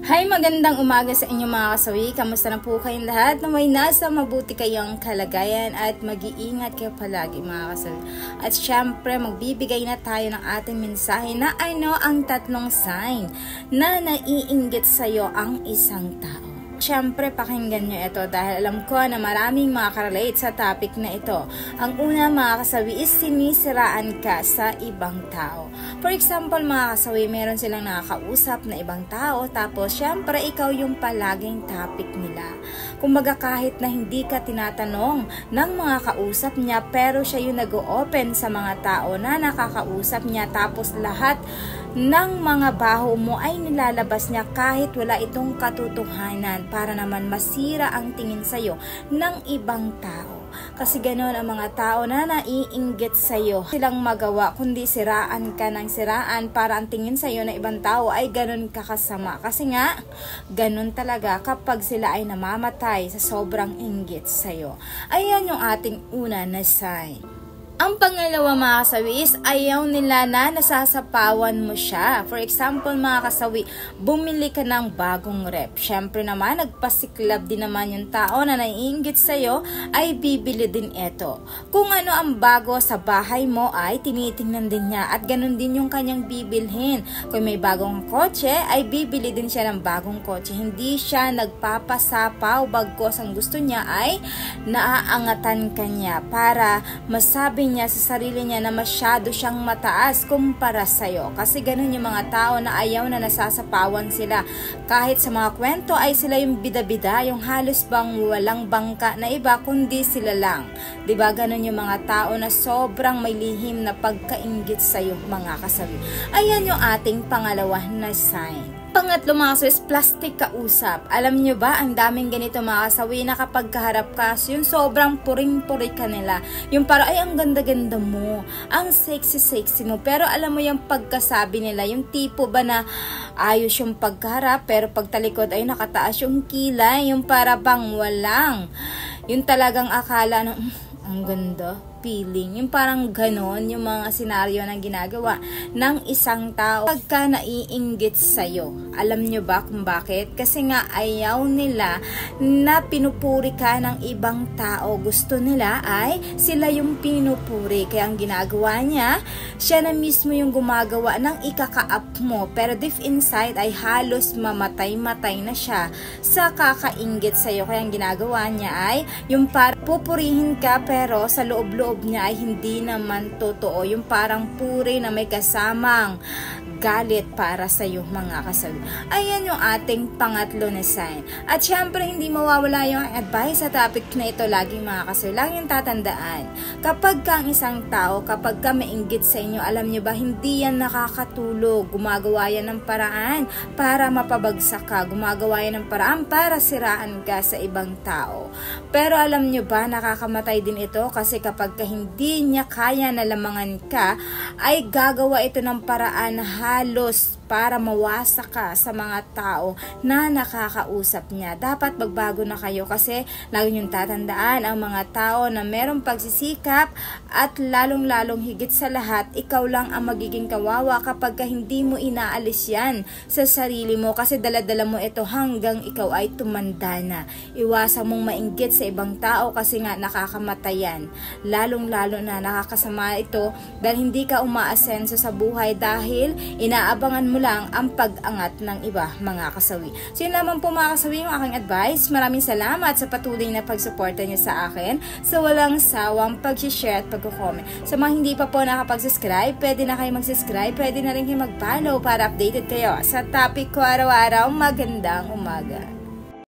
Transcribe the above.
Hi, magandang umaga sa inyo mga kasawi. Kamusta na po kayong lahat? Naway nasa mabuti kayong kalagayan at mag-iingat kayo palagi mga kasawi. At syempre, magbibigay na tayo ng ating mensahe na ano ang tatlong sign na naiinggit sa'yo ang isang tao. Siyempre, pakinggan nyo ito dahil alam ko na maraming makakarelate sa topic na ito. Ang una mga kasawi is sinisiraan ka sa ibang tao. For example mga kasawi, meron silang nakakausap na ibang tao tapos siyempre ikaw yung palaging topic nila. Kumbaga kahit na hindi ka tinatanong ng mga kausap niya pero siya yung nag-o-open sa mga tao na nakakausap niya tapos lahat ng mga baho mo ay nilalabas niya kahit wala itong katotohanan para naman masira ang tingin sa'yo ng ibang tao. Kasi ganoon ang mga tao na naiinggit sa'yo. Silang magawa kundi siraan ka ng siraan para ang tingin sa'yo ng ibang tao ay ganon kakasama. Kasi nga, ganon talaga kapag sila ay namamatay sa sobrang inggit sa'yo. Ayan yung ating una na sign. Ang pangalawa mga kasawi is ayaw nila na nasasapawan mo siya. For example mga kasawi, bumili ka ng bagong rep. Syempre naman, nagpasiklab din naman yung tao na naiinggit sa'yo ay bibili din ito. Kung ano ang bago sa bahay mo ay tinitingnan din niya at ganun din yung kanyang bibilhin. Kung may bagong kotse ay bibili din siya ng bagong kotse. Hindi siya nagpapasapaw, bagkos ang gusto niya ay naaangatan kanya para masabi niya sa sarili niya na masyado siyang mataas kumpara sa'yo. Kasi ganun yung mga tao na ayaw na nasasapawan sila. Kahit sa mga kwento ay sila yung bida-bida, yung halos bang walang bangka na iba kundi sila lang. Diba ganun yung mga tao na sobrang may lihim na pagkainggit sa'yo mga kasawi. Ayan yung ating pangalawa na sign. Pangatlo mga kasawi is plastic kausap. Alam nyo ba, ang daming ganito mga kasawi na kapag kaharap ka, yung sobrang puring-puri ka nila. Yung para ay ang ganda-ganda mo, ang sexy-sexy mo. Pero alam mo yung pagkasabi nila, yung tipo ba na ayos yung pagkaharap pero pagtalikod ay nakataas yung kilay. Yung para bang walang. Yung talagang akala na ang ganda. Feeling. Yung parang ganon yung mga senaryo na ginagawa ng isang tao pagka naiinggit sa'yo. Alam nyo ba kung bakit? Kasi nga ayaw nila na pinupuri ka ng ibang tao. Gusto nila ay sila yung pinupuri. Kaya ang ginagawa niya, siya na mismo yung gumagawa ng ikaka-up mo. Pero deep inside ay halos mamatay-matay na siya sa kakainggit sa'yo. Kaya ang ginagawa niya ay yung parang pupurihin ka pero sa loob-loob niya ay hindi naman totoo. Yung parang puri na may kasamang galit para sa iyo mga kasawi. Ayan yung ating pangatlo na sign. At syempre hindi mawawala yung advice sa topic na ito laging mga kasawi. Laging tatandaan, kapag ka ang isang tao, kapag ka mainggit sa inyo, alam nyo ba, hindi yan nakakatulog. Gumagawa yan ng paraan para mapabagsak ka. Gumagawa yan ng paraan para siraan ka sa ibang tao. Pero alam nyo ba, nakakamatay din ito kasi kapag ka hindi niya kaya na lamangan ka, ay gagawa ito ng paraan na halos para mawasak ka sa mga tao na nakakausap niya. Dapat magbago na kayo kasi lagi niyong tatandaan ang mga tao na merong pagsisikap at lalong-lalong higit sa lahat, ikaw lang ang magiging kawawa kapag hindi mo inaalis yan sa sarili mo kasi daladala mo ito hanggang ikaw ay tumanda na. Iwasan mong mainggit sa ibang tao kasi nga nakakamatay yan. Lalong-lalo na nakakasama ito dahil hindi ka umaasenso sa buhay dahil inaabangan mo lang ang pag-angat ng iba mga kasawi. So yun naman po mga kasawi yung aking advice. Maraming salamat sa patuloy na pagsuporta niyo sa akin sa walang sawang pag-share at pag-comment. Sa mga hindi pa po nakapag-subscribe, pwede na kayo mag-subscribe, pwede na rin kayo mag-follow para updated kayo sa topic ko araw-araw. Magandang umaga.